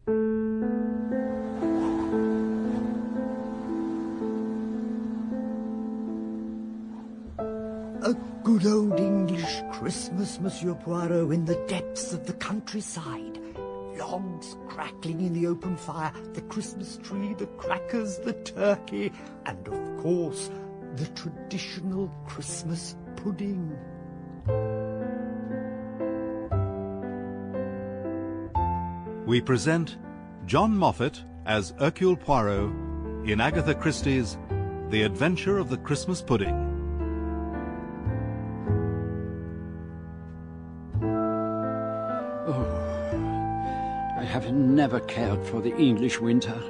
A good old English Christmas, Monsieur Poirot, in the depths of the countryside. Logs crackling in the open fire, the Christmas tree, the crackers, the turkey, and of course, the traditional Christmas pudding. We present John Moffat as Hercule Poirot in Agatha Christie's The Adventure of the Christmas Pudding. I have never cared for the English winter.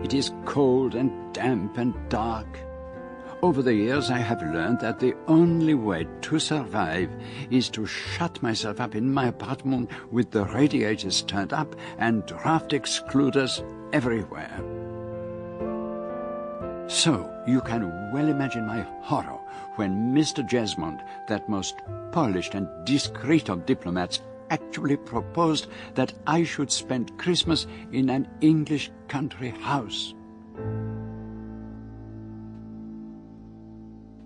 It is cold and damp and dark. Over the years I have learned that the only way to survive is to shut myself up in my apartment with the radiators turned up and draft excluders everywhere. So you can well imagine my horror when Mr. Jesmond, that most polished and discreet of diplomats, actually proposed that I should spend Christmas in an English country house.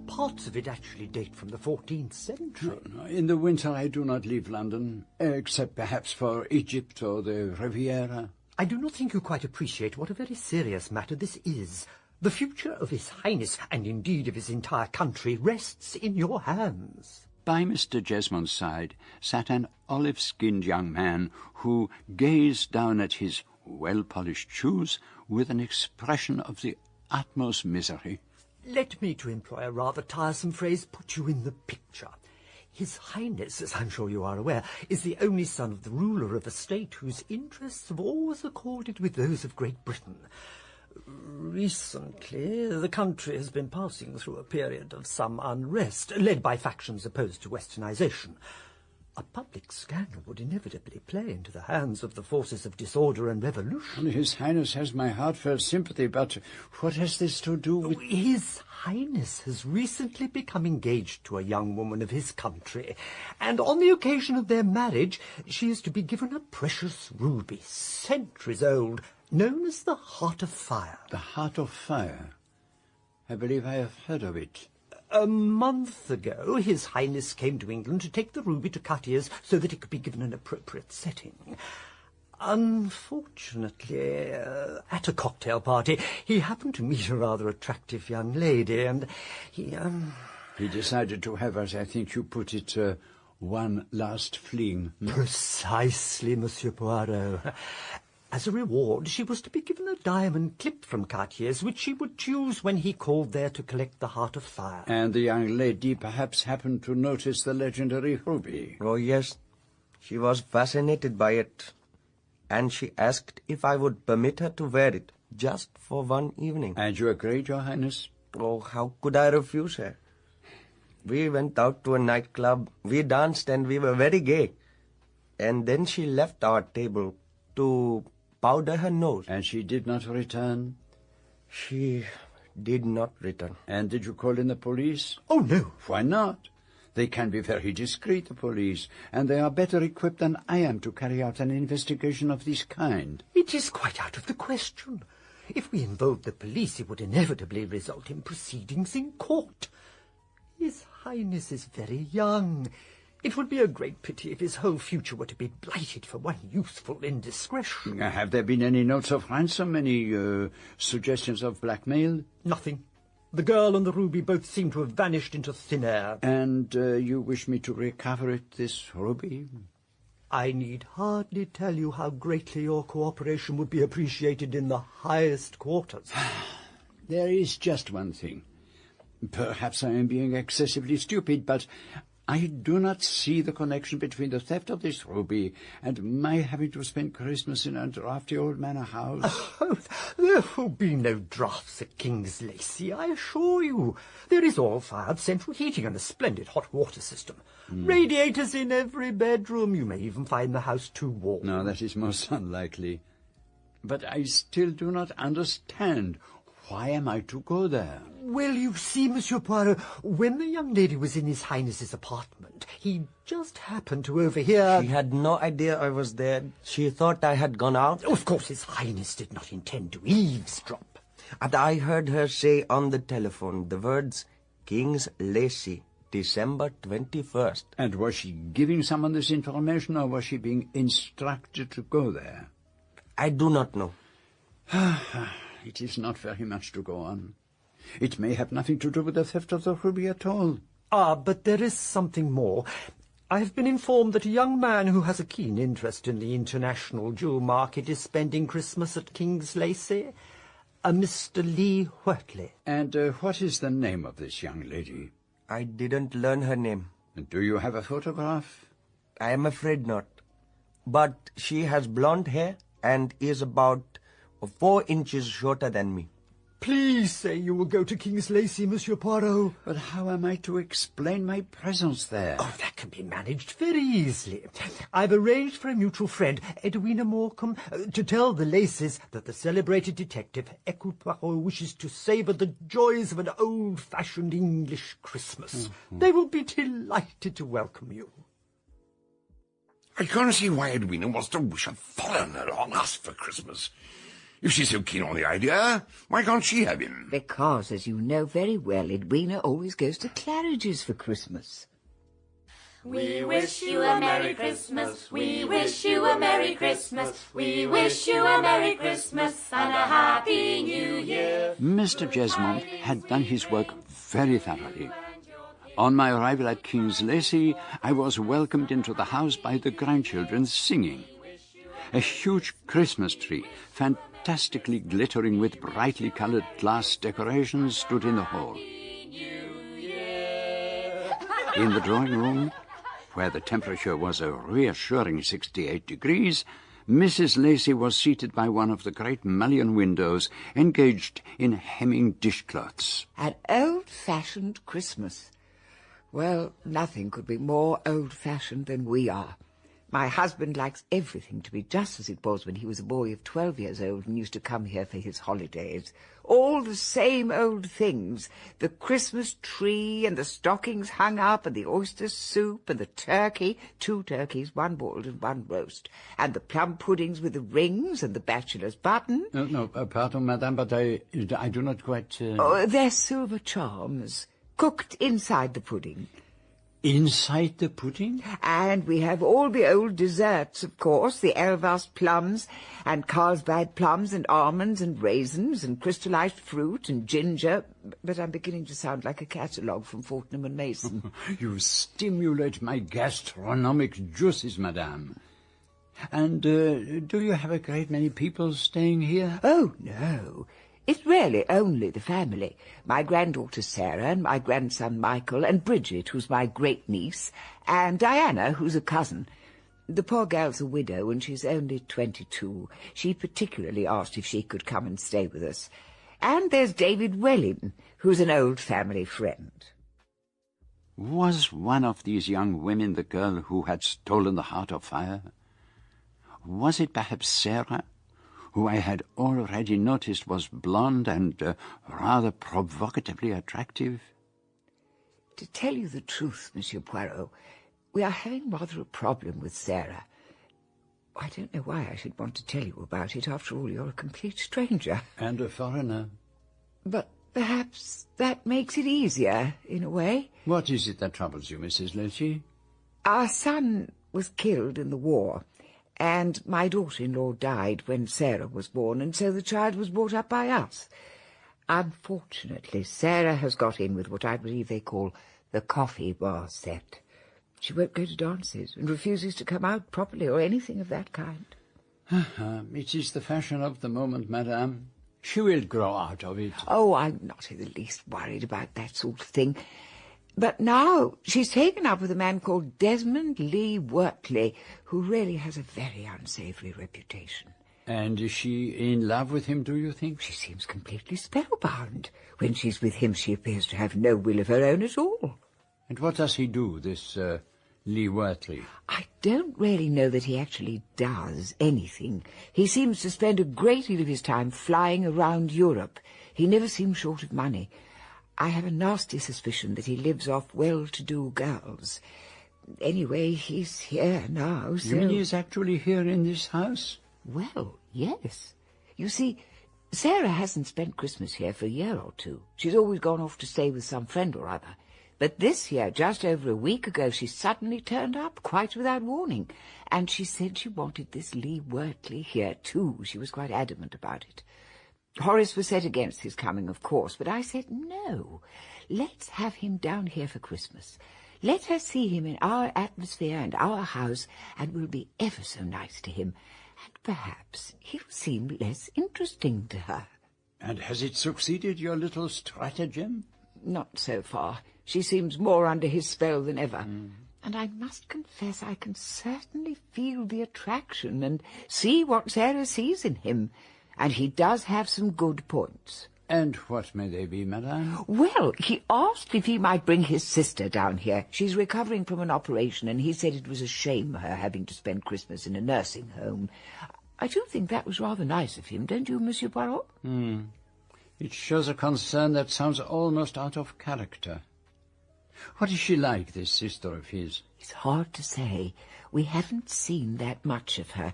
Parts of it actually date from the 14th century. No, in the winter I do not leave London, except perhaps for Egypt or the Riviera. I do not think you quite appreciate what a very serious matter this is. The future of His Highness, and indeed of his entire country, rests in your hands. By Mr. Jesmond's side sat an olive-skinned young man who gazed down at his well-polished shoes with an expression of the utmost misery. Let me, to employ a rather tiresome phrase, put you in the picture. His Highness, as I'm sure you are aware, is the only son of the ruler of a state whose interests have always accorded with those of Great Britain. Recently, the country has been passing through a period of some unrest, led by factions opposed to westernization. A public scandal would inevitably play into the hands of the forces of disorder and revolution. His Highness has my heartfelt sympathy, but what has this to do with... His Highness has recently become engaged to a young woman of his country, and on the occasion of their marriage, she is to be given a precious ruby, centuries old, known as the Heart of Fire. The Heart of Fire? I believe I have heard of it. A month ago, His Highness came to England to take the ruby to Cartier's so that it could be given an appropriate setting. Unfortunately, at a cocktail party, he happened to meet a rather attractive young lady, and he decided to have, as I think you put it, one last fling. Precisely, Monsieur Poirot. As a reward, she was to be given a diamond clip from Cartier's, which she would choose when he called there to collect the Heart of Fire. And the young lady perhaps happened to notice the legendary ruby. Oh, yes. She was fascinated by it. And she asked if I would permit her to wear it, just for one evening. And you agreed, Your Highness? Oh, how could I refuse her? We went out to a nightclub, we danced, and we were very gay. And then she left our table to powder her nose. And she did not return? She did not return. And did you call in the police? Oh, no. Why not? They can be very discreet, the police, and they are better equipped than I am to carry out an investigation of this kind. It is quite out of the question. If we involved the police, it would inevitably result in proceedings in court. His Highness is very young. It would be a great pity if his whole future were to be blighted for one youthful indiscretion. Have there been any notes of ransom, any suggestions of blackmail? Nothing. The girl and the ruby both seem to have vanished into thin air. And you wish me to recover it, this ruby? I need hardly tell you how greatly your cooperation would be appreciated in the highest quarters. There is just one thing. Perhaps I am being excessively stupid, but I do not see the connection between the theft of this ruby and my having to spend Christmas in a drafty old manor house. Oh, there will be no drafts at Kings Lacey, I assure you. There is all-fired central heating and a splendid hot water system. Radiators in every bedroom. You may even find the house too warm. No, that is most unlikely. But I still do not understand. Why am I to go there? Well, you see, Monsieur Poirot, when the young lady was in His Highness's apartment, he just happened to overhear... She had no idea I was there. She thought I had gone out. Of course, His Highness did not intend to eavesdrop. And I heard her say on the telephone the words, Kings Lacey, December 21st. And was she giving someone this information, or was she being instructed to go there? I do not know. It is not very much to go on. It may have nothing to do with the theft of the ruby at all. Ah, but there is something more. I have been informed that a young man who has a keen interest in the international jewel market is spending Christmas at Kings Lacey, a Mr. Lee Whitley. And what is the name of this young lady? I didn't learn her name. And do you have a photograph? I am afraid not. But she has blonde hair and is about 4 inches shorter than me. Please say you will go to Kings Lacey, Monsieur Poirot. But how am I to explain my presence there? Oh, that can be managed very easily. I've arranged for a mutual friend, Edwina Morecambe, to tell the Lacys that the celebrated detective, Hercule Poirot, wishes to savour the joys of an old-fashioned English Christmas. They will be delighted to welcome you. I can't see why Edwina wants to wish a foreigner on us for Christmas. If she's so keen on the idea, why can't she have him? Because, as you know very well, Edwina always goes to Claridge's for Christmas. We wish you a Merry Christmas. We wish you a Merry Christmas. We wish you a Merry Christmas and a Happy New Year. Mr. Jesmond had done his work very thoroughly. On my arrival at Kings Lacey, I was welcomed into the house by the grandchildren singing. A huge Christmas tree, fantastically glittering with brightly coloured glass decorations, stood in the hall. In the drawing room, where the temperature was a reassuring 68 degrees, Mrs. Lacey was seated by one of the great mullioned windows, engaged in hemming dishcloths. An old-fashioned Christmas. Well, nothing could be more old-fashioned than we are. My husband likes everything to be just as it was when he was a boy of 12 years old and used to come here for his holidays. All the same old things. The Christmas tree and the stockings hung up and the oyster soup and the turkey, 2 turkeys, 1 boiled and 1 roast, and the plum puddings with the rings and the bachelor's button. No, pardon, madame, but I do not quite... Oh, they're silver charms, cooked inside the pudding. Inside the pudding? And we have all the old desserts, of course, the Elvas plums and Carlsbad plums and almonds and raisins and crystallized fruit and ginger. But I'm beginning to sound like a catalogue from Fortnum and Mason. You stimulate my gastronomic juices, madame. And do you have a great many people staying here? Oh, no. It's really only the family. My granddaughter Sarah and my grandson Michael and Bridget, who's my great-niece, and Diana, who's a cousin. The poor girl's a widow and she's only 22. She particularly asked if she could come and stay with us. And there's David Welling, who's an old family friend. Was one of these young women the girl who had stolen the Heart of Fire? Was it perhaps Sarah, who I had already noticed was blonde and rather provocatively attractive? To tell you the truth, Monsieur Poirot, we are having rather a problem with Sarah. I don't know why I should want to tell you about it. After all, you're a complete stranger. And a foreigner. But perhaps that makes it easier, in a way. What is it that troubles you, Mrs. Lacey? Our son was killed in the war, and my daughter-in-law died when Sarah was born, and so the child was brought up by us. Unfortunately, Sarah has got in with what I believe they call the coffee bar set. She won't go to dances and refuses to come out properly or anything of that kind. It is the fashion of the moment, madame. She will grow out of it. Oh, I'm not in the least worried about that sort of thing. But now she's taken up with a man called Desmond Lee Wortley, who really has a very unsavoury reputation. And is she in love with him, do you think? She seems completely spellbound. When she's with him, she appears to have no will of her own at all. And what does he do, this Lee Wortley? I don't really know that he actually does anything. He seems to spend a great deal of his time flying around Europe. He never seems short of money. I have a nasty suspicion that he lives off well-to-do girls. Anyway, he's here now, so... You mean he's actually here in this house? Well, yes. You see, Sarah hasn't spent Christmas here for a year or two. She's always gone off to stay with some friend or other. But this year, just over a week ago, she suddenly turned up, quite without warning. And she said she wanted this Lee Wortley here, too. She was quite adamant about it. Horace was set against his coming, of course, but I said, no, let's have him down here for Christmas. Let her see him in our atmosphere and our house, and we'll be ever so nice to him. And perhaps he'll seem less interesting to her. And has it succeeded, your little stratagem? Not so far. She seems more under his spell than ever. And I must confess I can certainly feel the attraction and see what Sarah sees in him. And he does have some good points. And what may they be, madame? Well, he asked if he might bring his sister down here. She's recovering from an operation, and he said it was a shame her having to spend Christmas in a nursing home. I do think that was rather nice of him, don't you, Monsieur Poirot? It shows a concern that sounds almost out of character. What is she like, this sister of his? It's hard to say. We haven't seen that much of her.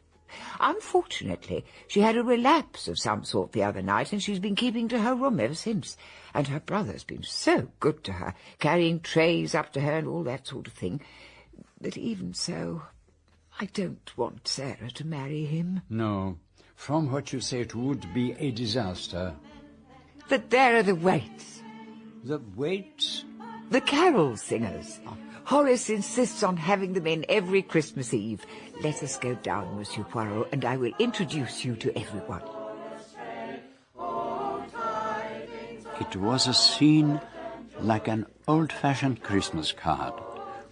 Unfortunately, she had a relapse of some sort the other night, and she's been keeping to her room ever since. And her brother's been so good to her, carrying trays up to her and all that sort of thing. But even so, I don't want Sarah to marry him. No. From what you say, it would be a disaster. But there are the Waits. The Waits? The carol singers. Horace insists on having them in every Christmas Eve. Let us go down, Monsieur Poirot, and I will introduce you to everyone. It was a scene like an old-fashioned Christmas card,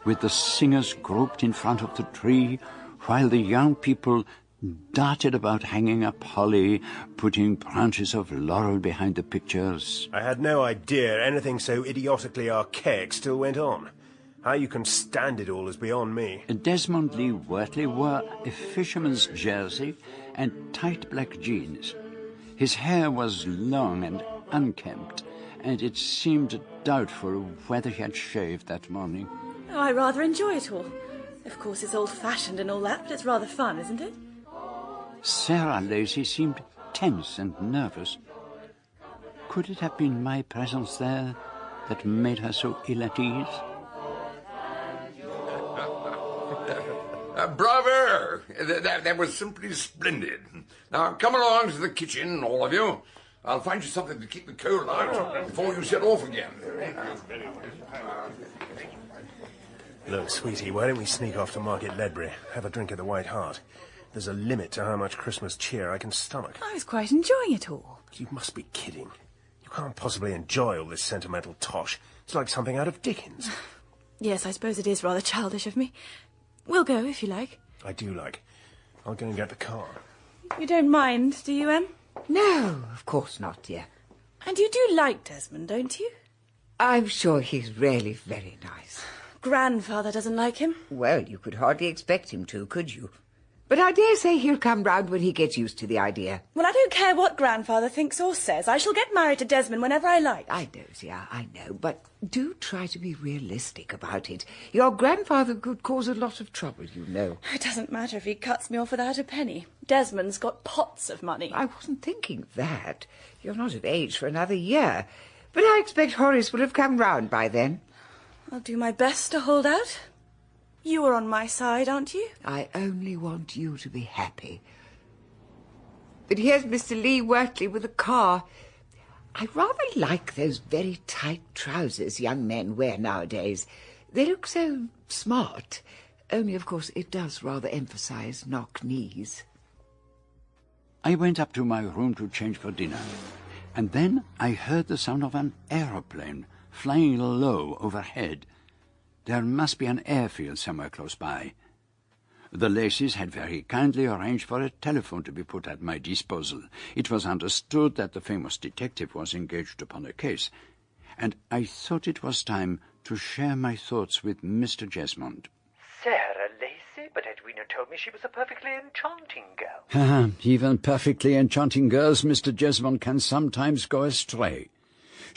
with the singers grouped in front of the tree, while the young people darted about hanging up holly, putting branches of laurel behind the pictures. I had no idea anything so idiotically archaic still went on. How you can stand it all is beyond me. Desmond Lee Wortley wore a fisherman's jersey and tight black jeans. His hair was long and unkempt, and it seemed doubtful whether he had shaved that morning. Oh, I rather enjoy it all. Of course, it's old-fashioned and all that, but it's rather fun, isn't it? Sarah Lacey seemed tense and nervous. Could it have been my presence there that made her so ill at ease? Bravo! That was simply splendid. Now, come along to the kitchen, all of you. I'll find you something to keep the cold out before you set off again. Look, sweetie, why don't we sneak off to Market Ledbury, have a drink at the White Hart? There's a limit to how much Christmas cheer I can stomach. I was quite enjoying it all. You must be kidding. You can't possibly enjoy all this sentimental tosh. It's like something out of Dickens. Yes, I suppose it is rather childish of me. We'll go, if you like. I do like. I'll go and get the car. You don't mind, do you, Em? No, of course not, dear. And you do like Desmond, don't you? I'm sure he's really very nice. Grandfather doesn't like him. Well, you could hardly expect him to, could you? But I dare say he'll come round when he gets used to the idea. Well, I don't care what Grandfather thinks or says. I shall get married to Desmond whenever I like. I know, dear, I know. But do try to be realistic about it. Your grandfather could cause a lot of trouble, you know. It doesn't matter if he cuts me off without a penny. Desmond's got pots of money. I wasn't thinking that. You're not of age for another year. But I expect Horace will have come round by then. I'll do my best to hold out. You are on my side, aren't you? I only want you to be happy. But here's Mr. Lee Wortley with a car. I rather like those very tight trousers young men wear nowadays. They look so smart. Only, of course, it does rather emphasize knock-knees. I went up to my room to change for dinner, and then I heard the sound of an aeroplane flying low overhead. There must be an airfield somewhere close by. The Laceys had very kindly arranged for a telephone to be put at my disposal. It was understood that the famous detective was engaged upon a case, and I thought it was time to share my thoughts with Mr. Jesmond. Sarah Lacey? But Edwina told me she was a perfectly enchanting girl. Even perfectly enchanting girls, Mr. Jesmond, can sometimes go astray.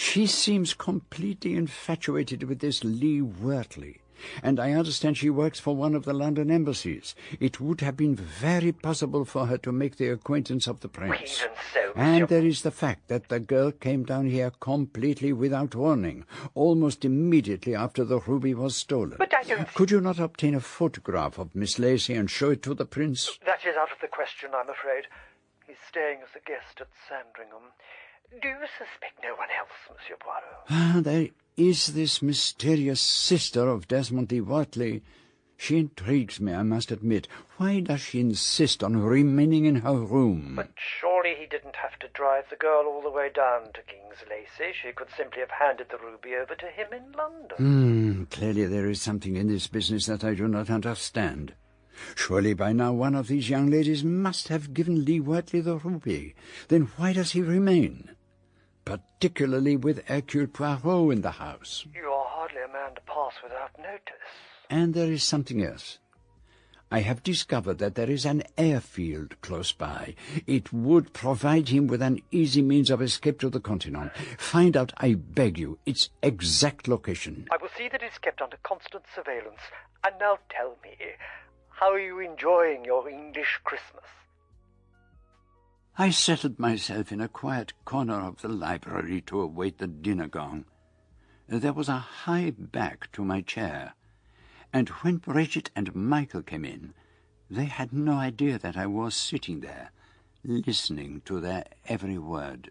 She seems completely infatuated with this Lee Wortley, and I understand she works for one of the London embassies. It would have been very possible for her to make the acquaintance of the prince. Even so, And there is the fact that the girl came down here completely without warning, almost immediately after the ruby was stolen. But I don't... Could you not obtain a photograph of Miss Lacey and show it to the prince? That is out of the question, I'm afraid. He's staying as a guest at Sandringham. Do you suspect no one else, Monsieur Poirot? There is this mysterious sister of Desmond Lee Wortley. She intrigues me, I must admit. Why does she insist on remaining in her room? But surely he didn't have to drive the girl all the way down to Kings Lacey. She could simply have handed the ruby over to him in London. Clearly there is something in this business that I do not understand. Surely by now one of these young ladies must have given Lee Wortley the ruby. Then why does he remain? Particularly with Hercule Poirot in the house. You are hardly a man to pass without notice. And there is something else. I have discovered that there is an airfield close by. It would provide him with an easy means of escape to the continent. Find out, I beg you, its exact location. I will see that it's kept under constant surveillance. And now tell me, how are you enjoying your English Christmas? I settled myself in a quiet corner of the library to await the dinner gong. There was a high back to my chair, and when Bridget and Michael came in, they had no idea that I was sitting there, listening to their every word.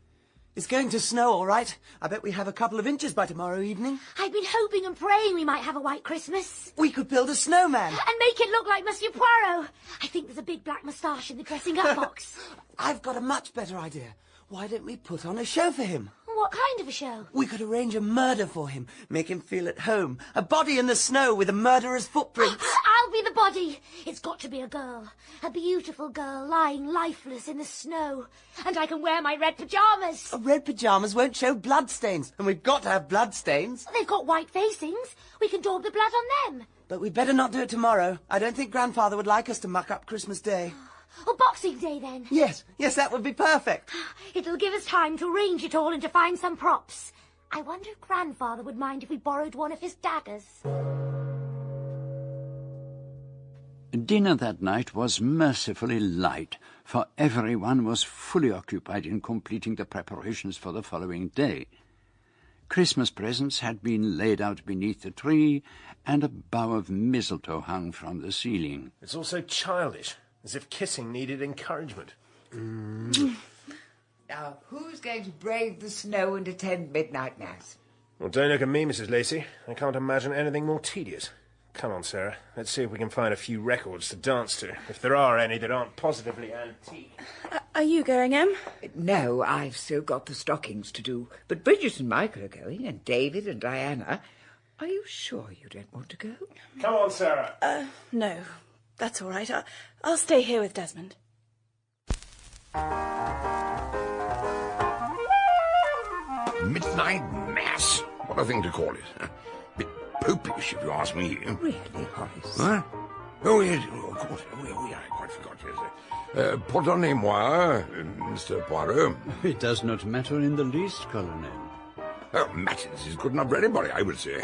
It's going to snow, all right. I bet we have a couple of inches by tomorrow evening. I've been hoping and praying we might have a white Christmas. We could build a snowman. And make it look like Monsieur Poirot. I think there's a big black moustache in the dressing-up box. I've got a much better idea. Why don't we put on a show for him? What kind of a show? We could arrange a murder for him, make him feel at home. A body in the snow with a murderer's footprints. I'll be the body. It's got to be a girl. A beautiful girl lying lifeless in the snow. And I can wear my red pyjamas. Red pyjamas won't show bloodstains, and we've got to have bloodstains. They've got white facings. We can daub the blood on them. But we'd better not do it tomorrow. I don't think Grandfather would like us to muck up Christmas Day. Or Boxing Day, then? Yes, that would be perfect. It'll give us time to arrange it all and to find some props. I wonder if Grandfather would mind if we borrowed one of his daggers. Dinner that night was mercifully light, for everyone was fully occupied in completing the preparations for the following day. Christmas presents had been laid out beneath the tree, and a bough of mistletoe hung from the ceiling. It's all so childish, as if kissing needed encouragement. Now, who's going to brave the snow and attend midnight mass? Well, don't look at me, Mrs. Lacey. I can't imagine anything more tedious. Come on, Sarah. Let's see if we can find a few records to dance to, if there are any that aren't positively antique. Are you going, Em? No, I've still got the stockings to do. But Bridget and Michael are going, and David and Diana. Are you sure you don't want to go? Come on, Sarah. No. That's all right. I'll stay here with Desmond. Midnight mass? What a thing to call it. Bit popish, if you ask me. Really, Horace? Huh? Oh, yes, of course. Oh, yeah, I quite forgot. Yes. Pardonnez-moi, Mr. Poirot. It does not matter in the least, Colonel. Oh, Matins is good enough for anybody, I would say.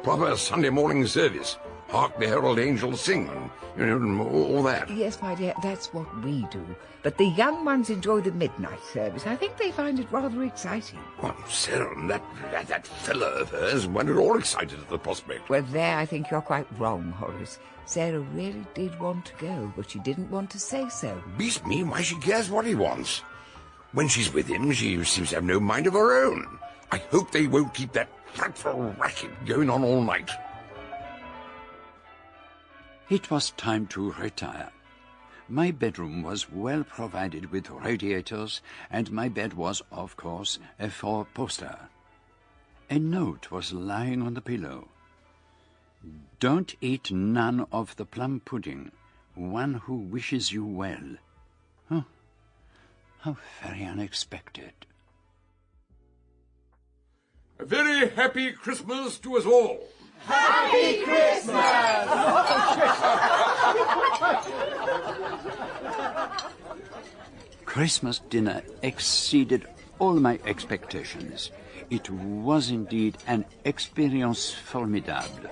Proper Sunday morning service. Hark the herald angels sing, and all that. Yes, my dear, that's what we do. But the young ones enjoy the midnight service. I think they find it rather exciting. Well, Sarah, that fellow of hers weren't at all excited at the prospect. Well, there I think you're quite wrong, Horace. Sarah really did want to go, but she didn't want to say so. Beats me why she cares what he wants. When she's with him, she seems to have no mind of her own. I hope they won't keep that frightful racket going on all night. It was time to retire. My bedroom was well provided with radiators, and my bed was, of course, a four-poster. A note was lying on the pillow. Don't eat none of the plum pudding. One who wishes you well. Oh, how very unexpected. A very happy Christmas to us all. Happy Christmas! Christmas dinner exceeded all my expectations. It was indeed an experience formidable.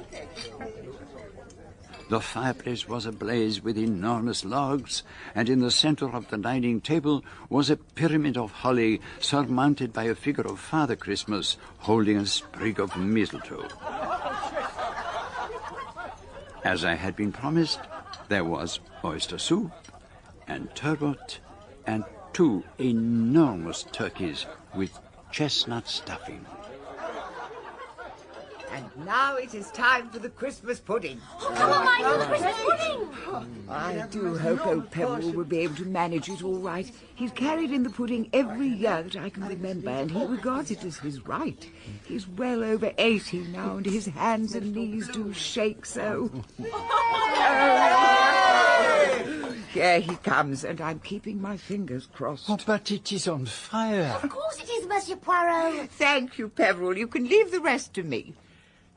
The fireplace was ablaze with enormous logs, and in the center of the dining table was a pyramid of holly surmounted by a figure of Father Christmas holding a sprig of mistletoe. As I had been promised, there was oyster soup and turbot and 2 enormous turkeys with chestnut stuffing. And now it is time for the Christmas pudding. Oh, come on, Michael, the Christmas pudding! I do hope old Peveril will be able to manage it all right. He's carried in the pudding every year that I can remember, and he regards it as his right. He's well over 80 now, and his hands and knees do shake so. Here he comes, and I'm keeping my fingers crossed. Oh, but it is on fire. Of course it is, Monsieur Poirot. Thank you, Peveril. You can leave the rest to me.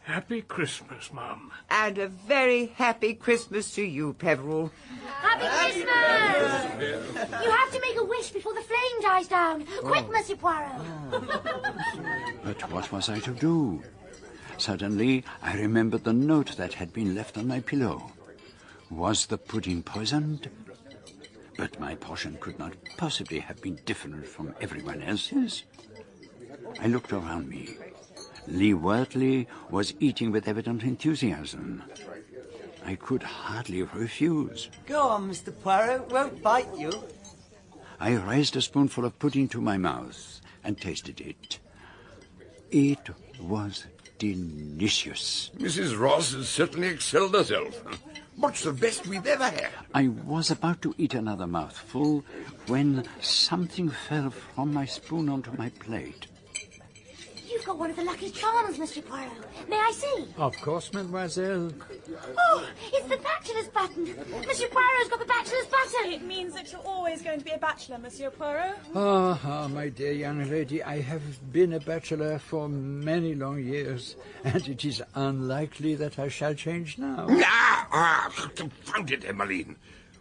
Happy Christmas, Mum. And a very happy Christmas to you, Peveril. Happy Christmas! You have to make a wish before the flame dies down. Quick, Monsieur Poirot. But what was I to do? Suddenly, I remembered the note that had been left on my pillow. Was the pudding poisoned? But my portion could not possibly have been different from everyone else's. I looked around me. Lee Wortley was eating with evident enthusiasm. I could hardly refuse. Go on, Mr. Poirot. It won't bite you. I raised a spoonful of pudding to my mouth and tasted it. It was delicious. Mrs. Ross has certainly excelled herself. Much the best we've ever had. I was about to eat another mouthful when something fell from my spoon onto my plate. You've got one of the lucky charms, Monsieur Poirot. May I see? Of course, mademoiselle. Oh, it's the bachelor's button. Monsieur Poirot's got the bachelor's button. It means that you're always going to be a bachelor, Monsieur Poirot. My dear young lady, I have been a bachelor for many long years, and it is unlikely that I shall change now. Confound it, Emmeline.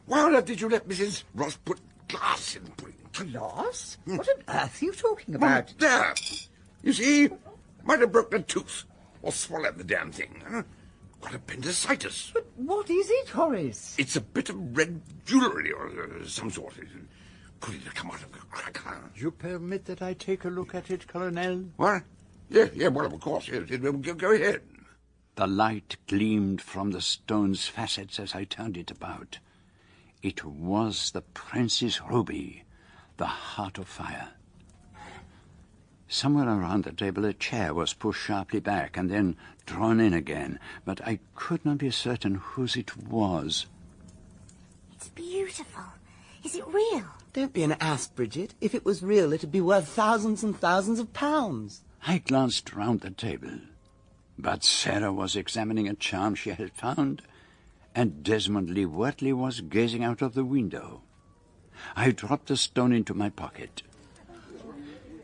Why on earth did you let Mrs. Ross put glass in the pudding? Glass? What on earth are you talking about? There. You see, might have broken a tooth or swallowed the damn thing. Huh? Got appendicitis. But what is it, Horace? It's a bit of red jewellery or some sort. Could it have come out of a crack? Huh? You permit that I take a look at it, Colonel? What? Yeah, well, of course. Yes. Go ahead. The light gleamed from the stone's facets as I turned it about. It was the Prince's ruby, the heart of fire. Somewhere around the table a chair was pushed sharply back and then drawn in again, but I could not be certain whose it was. It's beautiful. Is it real? Don't be an ass, Bridget. If it was real, it'd be worth thousands and thousands of pounds. I glanced round the table, but Sarah was examining a charm she had found, and Desmond Lee Wortley was gazing out of the window. I dropped the stone into my pocket.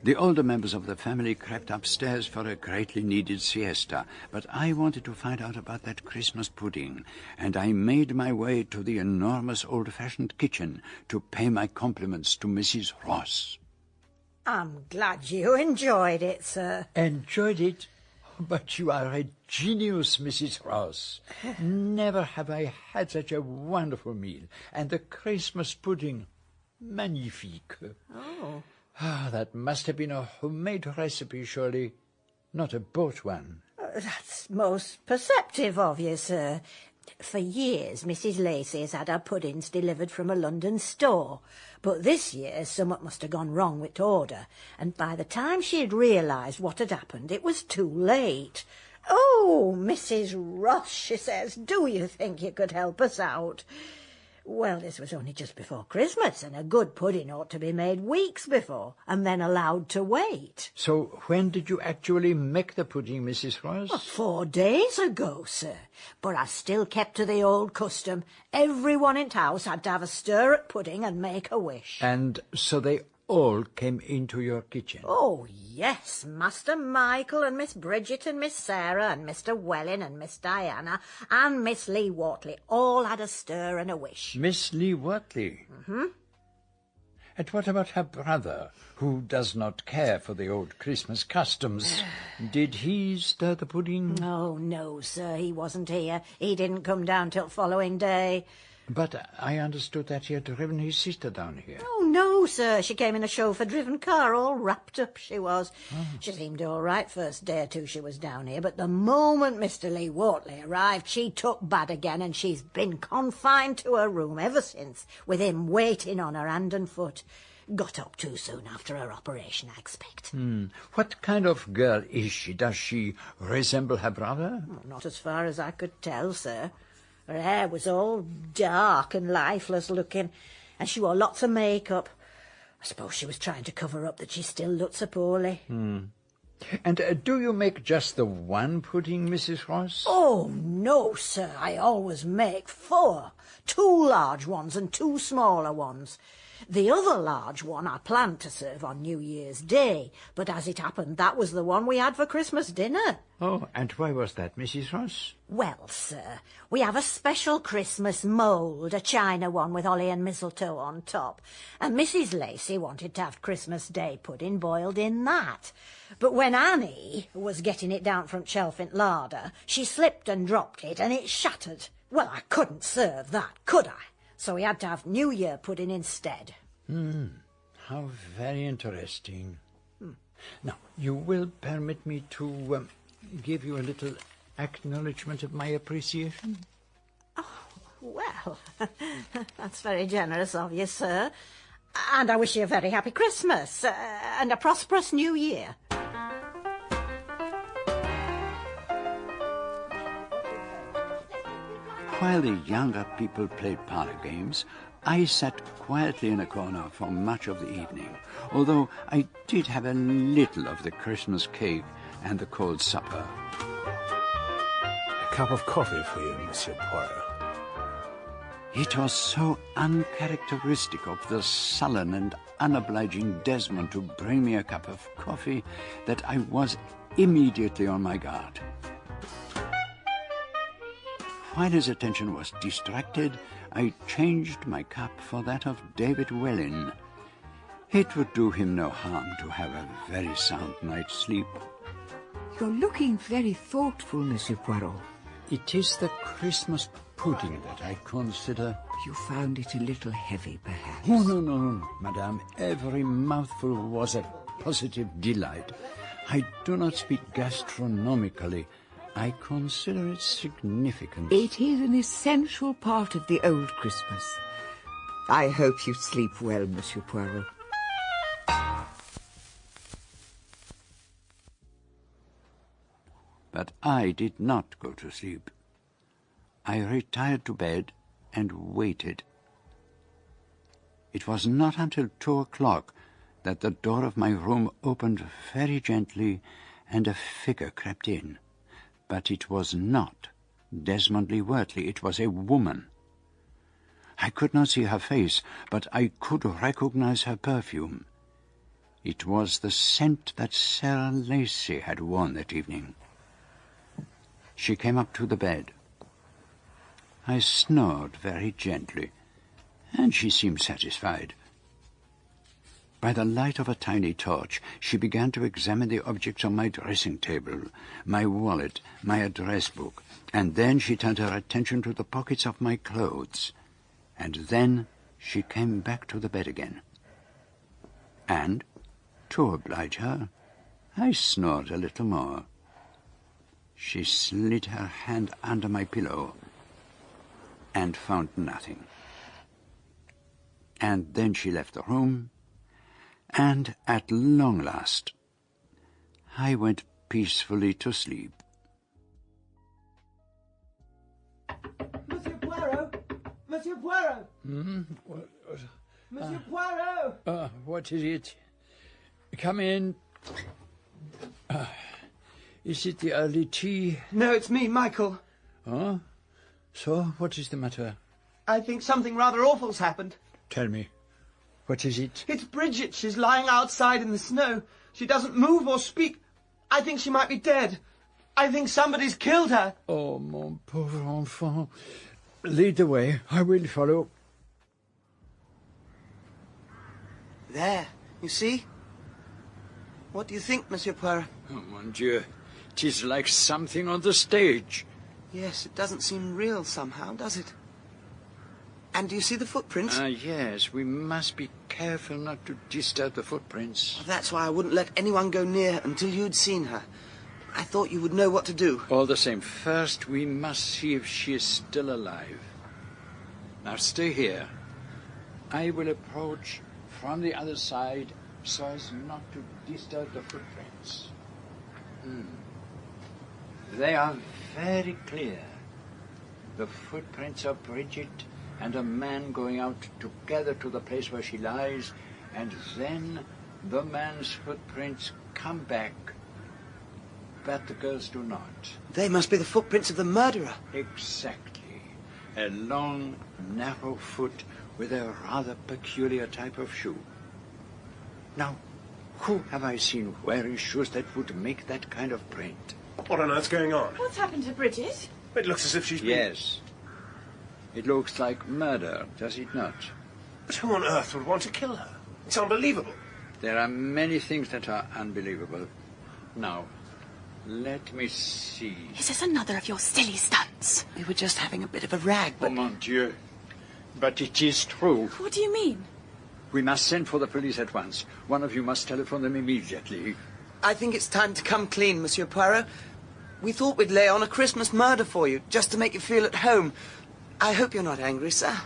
The older members of the family crept upstairs for a greatly needed siesta, but I wanted to find out about that Christmas pudding, and I made my way to the enormous old-fashioned kitchen to pay my compliments to Mrs. Ross. I'm glad you enjoyed it, sir. Enjoyed it? But you are a genius, Mrs. Ross. Never have I had such a wonderful meal. And the Christmas pudding, magnifique. Oh. That must have been a homemade recipe, surely, not a bought one. That's most perceptive of you, sir. For years, Mrs. Lacey has had her puddings delivered from a London store. But this year, somewhat must have gone wrong with the order, and by the time she had realised what had happened, it was too late. "Oh, Mrs. Ross," she says, "do you think you could help us out?" Well, this was only just before Christmas, and a good pudding ought to be made weeks before, and then allowed to wait. So when did you actually make the pudding, Mrs. Ross? 4 days ago, sir. But I still kept to the old custom. Everyone in the house had to have a stir at pudding and make a wish. And so they all came into your kitchen? Oh, yes. Master Michael and Miss Bridget and Miss Sarah and Mr. Welling and Miss Diana and Miss Lee Wortley all had a stir and a wish. Miss Lee Wortley? Mm-hmm. And what about her brother, who does not care for the old Christmas customs? Did he stir the pudding? Oh, no, sir, he wasn't here. He didn't come down till following day. But I understood that he had driven his sister down here. Oh, no, sir. She came in a chauffeur-driven car, all wrapped up, she was. Oh. She seemed all right first day or two she was down here, but the moment Mr. Lee Wortley arrived, she took bad again, and she's been confined to her room ever since, with him waiting on her hand and foot. Got up too soon after her operation, I expect. What kind of girl is she? Does she resemble her brother? Not as far as I could tell, sir. Her hair was all dark and lifeless looking, and she wore lots of makeup. I suppose she was trying to cover up that she still looked so poorly. And do you make just the one pudding, Mrs. Ross? Oh, no, sir. I always make 4. 2 large ones and 2 smaller ones. The other large one I planned to serve on New Year's Day, but as it happened, that was the one we had for Christmas dinner. Oh, and why was that, Mrs. Ross? Well, sir, we have a special Christmas mould, a china one with holly and mistletoe on top, and Mrs. Lacey wanted to have Christmas Day pudding boiled in that. But when Annie was getting it down from Chelfant larder, she slipped and dropped it, and it shattered. Well, I couldn't serve that, could I? So we had to have New Year pudding instead. How very interesting. Now, you will permit me to give you a little acknowledgement of my appreciation? Oh, well, that's very generous of you, sir. And I wish you a very happy Christmas and a prosperous New Year. While the younger people played parlour games, I sat quietly in a corner for much of the evening, although I did have a little of the Christmas cake and the cold supper. A cup of coffee for you, Monsieur Poirot. It was so uncharacteristic of the sullen and unobliging Desmond to bring me a cup of coffee that I was immediately on my guard. While his attention was distracted, I changed my cup for that of David Wellin. It would do him no harm to have a very sound night's sleep. You're looking very thoughtful, Monsieur Poirot. It is the Christmas pudding that I consider... You found it a little heavy, perhaps? Oh, no, madame. Every mouthful was a positive delight. I do not speak gastronomically. I consider it significant. It is an essential part of the old Christmas. I hope you sleep well, Monsieur Poirot. But I did not go to sleep. I retired to bed and waited. It was not until 2 o'clock that the door of my room opened very gently and a figure crept in. But it was not Desmond Lee Wortley. It was a woman. I could not see her face, but I could recognize her perfume. It was the scent that Sarah Lacey had worn that evening. She came up to the bed. I snored very gently, and she seemed satisfied. By the light of a tiny torch, she began to examine the objects on my dressing table, my wallet, my address book, and then she turned her attention to the pockets of my clothes. And then she came back to the bed again. And, to oblige her, I snored a little more. She slid her hand under my pillow and found nothing. And then she left the room, and at long last, I went peacefully to sleep. Monsieur Poirot! Monsieur Poirot! Monsieur Poirot! What is it? Come in. Is it the early tea? No, it's me, Michael. Oh? So, what is the matter? I think something rather awful's happened. Tell me. What is it? It's Bridget. She's lying outside in the snow. She doesn't move or speak. I think she might be dead. I think somebody's killed her. Oh, mon pauvre enfant. Lead the way. I will follow. There, you see? What do you think, Monsieur Poirot? Oh, mon Dieu. 'Tis like something on the stage. Yes, it doesn't seem real somehow, does it? And do you see the footprints? Yes, we must be careful not to disturb the footprints. That's why I wouldn't let anyone go near until you'd seen her. I thought you would know what to do. All the same, first we must see if she is still alive. Now stay here. I will approach from the other side so as not to disturb the footprints. They are very clear. The footprints of Bridget and a man going out together to the place where she lies, and then the man's footprints come back, but the girls do not. They must be the footprints of the murderer. Exactly. A long, narrow foot with a rather peculiar type of shoe. Now, who have I seen wearing shoes that would make that kind of print? What on earth's going on? What's happened to Bridget? It looks as if she's been... Yes. It looks like murder, does it not? But who on earth would want to kill her? It's unbelievable. There are many things that are unbelievable. Now, let me see. Is this another of your silly stunts? We were just having a bit of a rag, but... Oh, mon Dieu. But it is true. What do you mean? We must send for the police at once. One of you must telephone them immediately. I think it's time to come clean, Monsieur Poirot. We thought we'd lay on a Christmas murder for you, just to make you feel at home. I hope you're not angry, sir.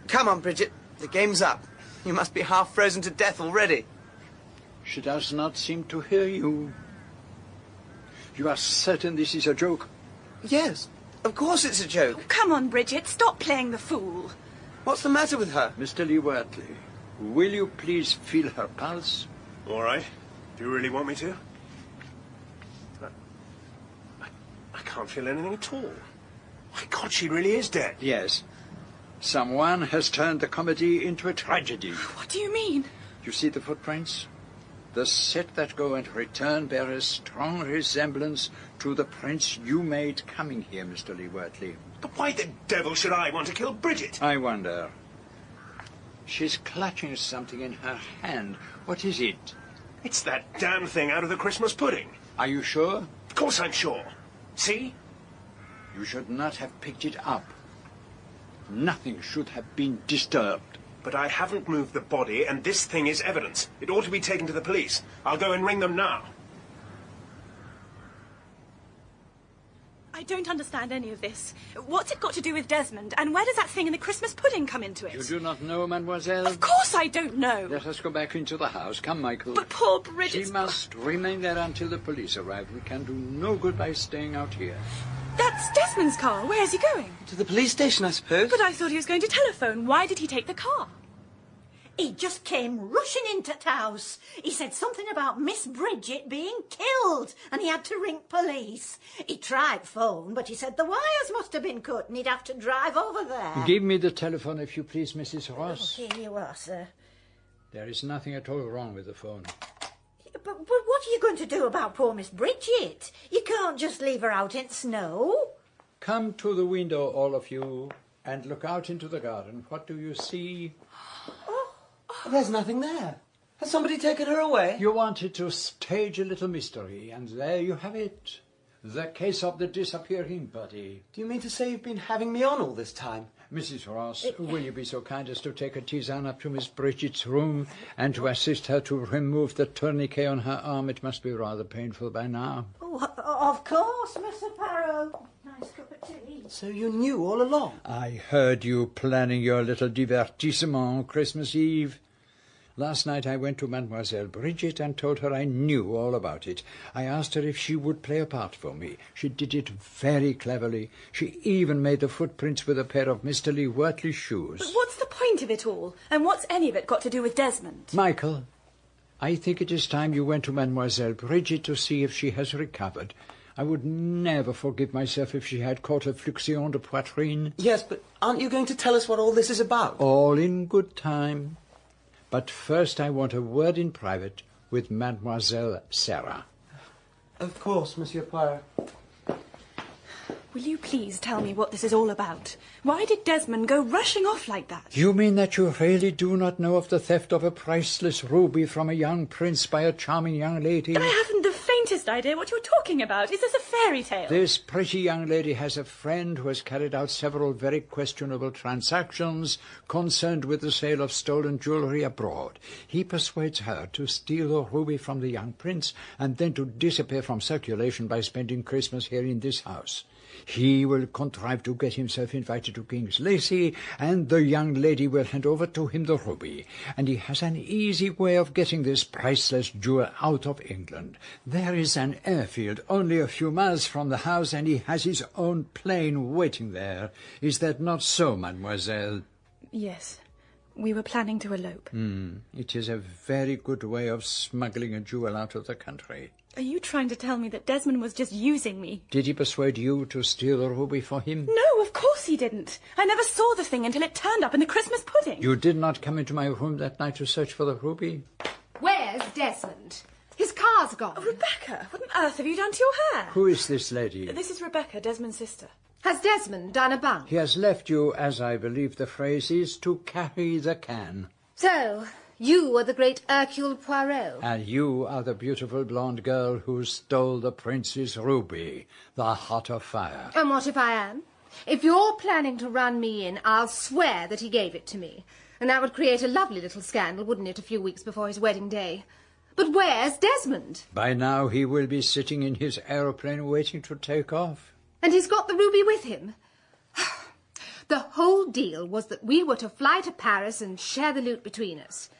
Come on, Bridget. The game's up. You must be half frozen to death already. She does not seem to hear you. You are certain this is a joke? Yes, of course it's a joke. Oh, come on, Bridget. Stop playing the fool. What's the matter with her? Mr. Lee Wortley, will you please feel her pulse? All right. Do you really want me to? I can't feel anything at all. My God, she really is dead. Yes. Someone has turned the comedy into a tragedy. What do you mean? You see the footprints? The set that go and return bear a strong resemblance to the prints you made coming here, Mr. Lee Wortley. But why the devil should I want to kill Bridget? I wonder. She's clutching something in her hand. What is it? It's that damn thing out of the Christmas pudding. Are you sure? Of course I'm sure. See? You should not have picked it up. Nothing should have been disturbed. But I haven't moved the body, and this thing is evidence. It ought to be taken to the police. I'll go and ring them now. I don't understand any of this. What's it got to do with Desmond? And where does that thing in the Christmas pudding come into it? You do not know, mademoiselle? Of course I don't know. Let us go back into the house. Come, Michael. But poor Bridget... She must remain there until the police arrive. We can do no good by staying out here. That's Desmond's car. Where is he going? To the police station, I suppose. But I thought he was going to telephone. Why did he take the car? He just came rushing into the house. He said something about Miss Bridget being killed, and he had to ring police. He tried phone, but he said the wires must have been cut, and he'd have to drive over there. Give me the telephone, if you please, Mrs. Ross. Oh, here you are, sir. There is nothing at all wrong with the phone. But what are you going to do about poor Miss Bridget? You can't just leave her out in the snow. Come to the window, all of you, and look out into the garden. What do you see? There's nothing there. Has somebody taken her away? You wanted to stage a little mystery, and there you have it. The case of the disappearing body. Do you mean to say you've been having me on all this time? Mrs. Ross, will you be so kind as to take a tisane up to Miss Bridget's room and to assist her to remove the tourniquet on her arm? It must be rather painful by now. Oh, of course, Mr. Poirot. Nice cup of tea. So you knew all along? I heard you planning your little divertissement on Christmas Eve. Last night I went to Mademoiselle Bridget and told her I knew all about it. I asked her if she would play a part for me. She did it very cleverly. She even made the footprints with a pair of Mr. Lee Wortley's shoes. But what's the point of it all? And what's any of it got to do with Desmond? Michael, I think it is time you went to Mademoiselle Bridget to see if she has recovered. I would never forgive myself if she had caught a fluxion de poitrine. Yes, but aren't you going to tell us what all this is about? All in good time. But first I want a word in private with Mademoiselle Sarah. Of course, Monsieur Poirot. Will you please tell me what this is all about? Why did Desmond go rushing off like that? You mean that you really do not know of the theft of a priceless ruby from a young prince by a charming young lady? I haven't the faintest idea what you're talking about. Is this a fairy tale? This pretty young lady has a friend who has carried out several very questionable transactions concerned with the sale of stolen jewellery abroad. He persuades her to steal the ruby from the young prince and then to disappear from circulation by spending Christmas here in this house. He will contrive to get himself invited to Kings Lacey, and the young lady will hand over to him the ruby. And he has an easy way of getting this priceless jewel out of England. There is an airfield only a few miles from the house, and he has his own plane waiting there. Is that not so, mademoiselle? Yes. We were planning to elope. It is a very good way of smuggling a jewel out of the country. Are you trying to tell me that Desmond was just using me? Did he persuade you to steal the ruby for him? No, of course he didn't. I never saw the thing until it turned up in the Christmas pudding. You did not come into my room that night to search for the ruby? Where's Desmond? His car's gone. Oh, Rebecca, what on earth have you done to your hair? Who is this lady? This is Rebecca, Desmond's sister. Has Desmond done a bunk? He has left you, as I believe the phrase is, to carry the can. So, you are the great Hercule Poirot. And you are the beautiful blonde girl who stole the prince's ruby, the heart of fire. And what if I am? If you're planning to run me in, I'll swear that he gave it to me. And that would create a lovely little scandal, wouldn't it, a few weeks before his wedding day? But where's Desmond? By now he will be sitting in his aeroplane waiting to take off. And he's got the ruby with him. The whole deal was that we were to fly to Paris and share the loot between us.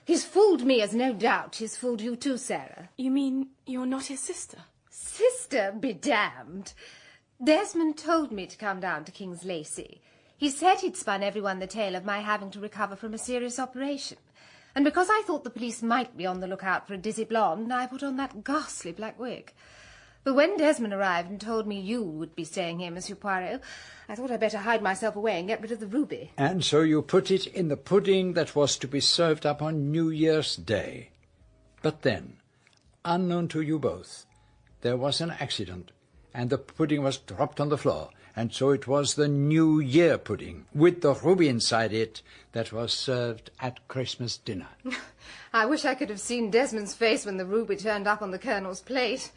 He's fooled me, as no doubt he's fooled you too, Sarah. You mean you're not his sister? Sister be damned. Desmond told me to come down to Kings Lacey. He said he'd spun everyone the tale of my having to recover from a serious operation. And because I thought the police might be on the lookout for a dizzy blonde, I put on that ghastly black wig. But when Desmond arrived and told me you would be staying here, Monsieur Poirot, I thought I'd better hide myself away and get rid of the ruby. And so you put it in the pudding that was to be served up on New Year's Day. But then, unknown to you both, there was an accident, and the pudding was dropped on the floor, and so it was the New Year pudding, with the ruby inside it, that was served at Christmas dinner. I wish I could have seen Desmond's face when the ruby turned up on the Colonel's plate.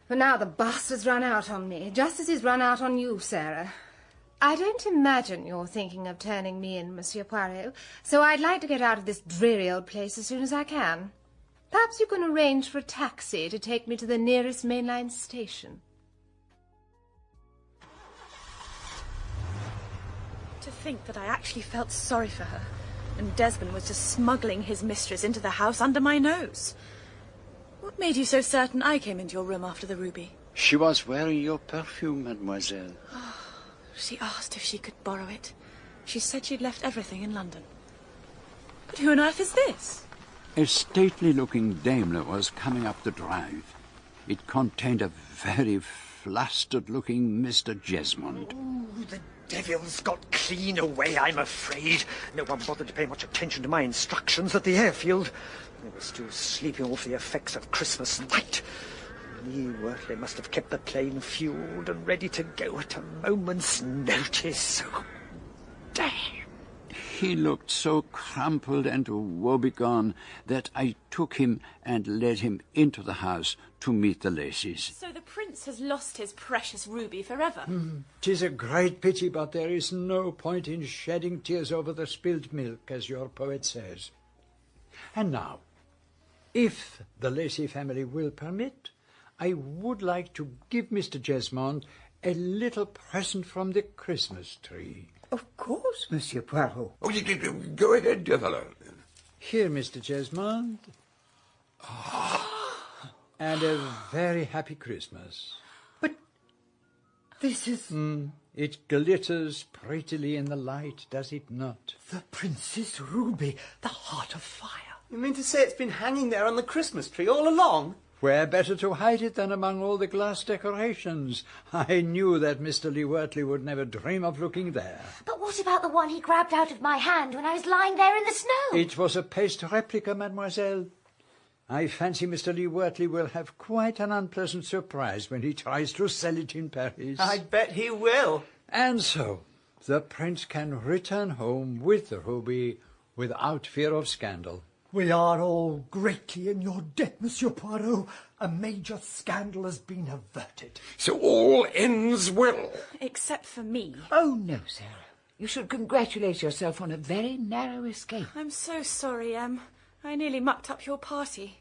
But now the bastard's run out on me, just as he's run out on you, Sarah. I don't imagine you're thinking of turning me in, Monsieur Poirot, so I'd like to get out of this dreary old place as soon as I can. Perhaps you can arrange for a taxi to take me to the nearest mainline station. To think that I actually felt sorry for her, and Desmond was just smuggling his mistress into the house under my nose. What made you so certain I came into your room after the ruby? She was wearing your perfume, mademoiselle. Oh, she asked if she could borrow it. She said she'd left everything in London. But who on earth is this? A stately-looking Daimler was coming up the drive. It contained a very flustered-looking Mr. Jesmond. Oh, the devil's got clean away, I'm afraid. No one bothered to pay much attention to my instructions at the airfield. They were still sleeping off the effects of Christmas night. Me, Wortley must have kept the plane fueled and ready to go at a moment's notice. Oh, damn. He looked so crumpled and woebegone that I took him and led him into the house to meet the Laceys. So the prince has lost his precious ruby forever. 'Tis a great pity, but there is no point in shedding tears over the spilled milk, as your poet says. And now, if the Lacey family will permit, I would like to give Mr. Jesmond a little present from the Christmas tree. Of course, Monsieur Poirot. Oh, go ahead, dear fellow. Here, Mr. Jesmond. And a very happy Christmas. But this is... It glitters prettily in the light, does it not? The Princess Ruby, the heart of fire. You mean to say it's been hanging there on the Christmas tree all along? Where better to hide it than among all the glass decorations? I knew that Mr. Lee Wortley would never dream of looking there. But what about the one he grabbed out of my hand when I was lying there in the snow? It was a paste replica, mademoiselle. I fancy Mr. Lee Wortley will have quite an unpleasant surprise when he tries to sell it in Paris. I bet he will. And so, the prince can return home with the ruby without fear of scandal. We are all greatly in your debt, Monsieur Poirot. A major scandal has been averted. So all ends well. Except for me. Oh, no, Sarah. You should congratulate yourself on a very narrow escape. I'm so sorry, Em. I nearly mucked up your party.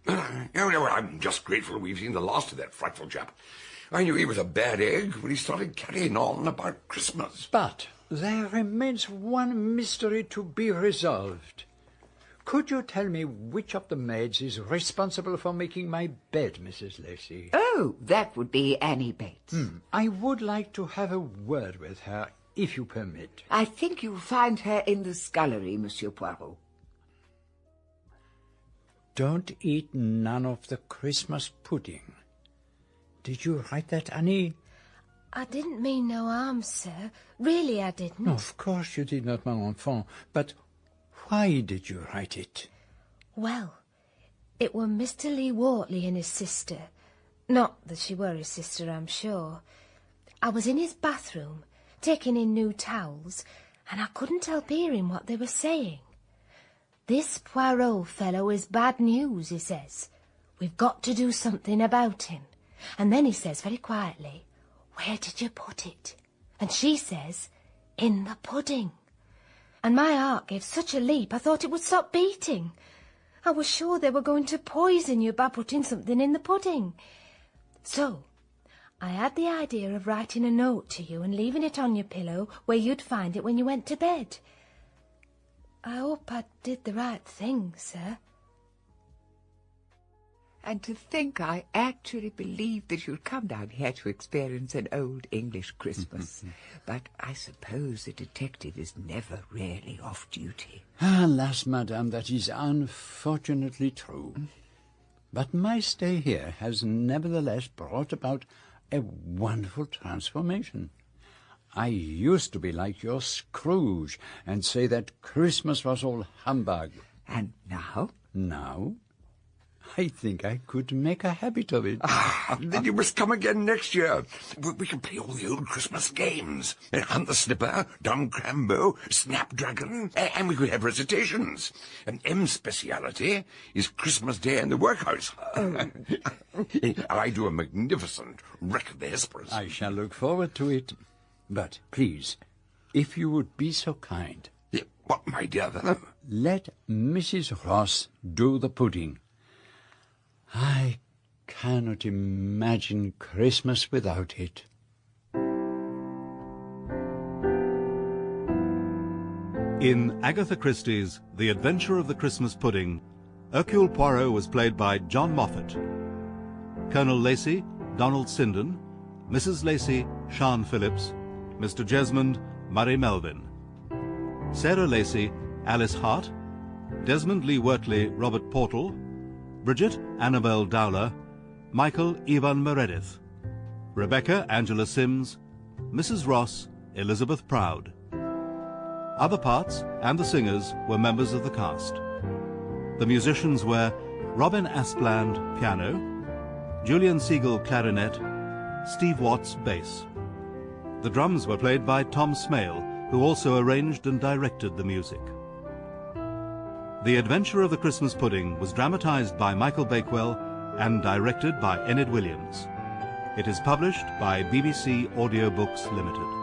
No, I'm just grateful we've seen the last of that frightful chap. I knew he was a bad egg when he started carrying on about Christmas. But there remains one mystery to be resolved. Could you tell me which of the maids is responsible for making my bed, Mrs. Lacey? Oh, that would be Annie Bates. I would like to have a word with her, if you permit. I think you'll find her in the scullery, Monsieur Poirot. Don't eat none of the Christmas pudding. Did you write that, Annie? I didn't mean no harm, sir. Really, I didn't. Of course you did not, my enfant. But why did you write it? Well, it were Mr. Lee Wortley and his sister. Not that she were his sister, I'm sure. I was in his bathroom, taking in new towels, and I couldn't help hearing what they were saying. This Poirot fellow is bad news, he says. We've got to do something about him. And then he says very quietly, "Where did you put it?" And she says, "In the pudding." And my heart gave such a leap I thought it would stop beating. I was sure they were going to poison you by putting something in the pudding. So I had the idea of writing a note to you and leaving it on your pillow where you'd find it when you went to bed. I hope I did the right thing, sir. And to think I actually believed that you'd come down here to experience an old English Christmas. But I suppose the detective is never really off duty. Alas, madame, that is unfortunately true. But my stay here has nevertheless brought about a wonderful transformation. I used to be like your Scrooge and say that Christmas was all humbug. And now? Now? I think I could make a habit of it. Then you must come again next year. We can play all the old Christmas games. Hunt the Slipper, Don Crambo, Snapdragon, and we could have recitations. And M's speciality is Christmas Day in the workhouse. I do a magnificent wreck of the Hesperus. I shall look forward to it. But please, if you would be so kind. What, my dear fellow? Let Mrs. Ross do the pudding. I cannot imagine Christmas without it. In Agatha Christie's The Adventure of the Christmas Pudding, Hercule Poirot was played by John Moffat. Colonel Lacey, Donald Sinden. Mrs. Lacey, Sian Phillips. Mr. Jesmond, Murray Melvin. Sarah Lacey, Alice Hart. Desmond Lee Wortley, Robert Portal. Bridget, Annabel Dowler. Michael, Ivan Meredith. Rebecca, Angela Sims. Mrs. Ross, Elizabeth Proud. Other parts and the singers were members of the cast. The musicians were Robin Astland, piano. Julian Siegel, clarinet. Steve Watts, bass. The drums were played by Tom Smale, who also arranged and directed the music. The Adventure of the Christmas Pudding was dramatized by Michael Bakewell and directed by Enid Williams. It is published by BBC Audiobooks Limited.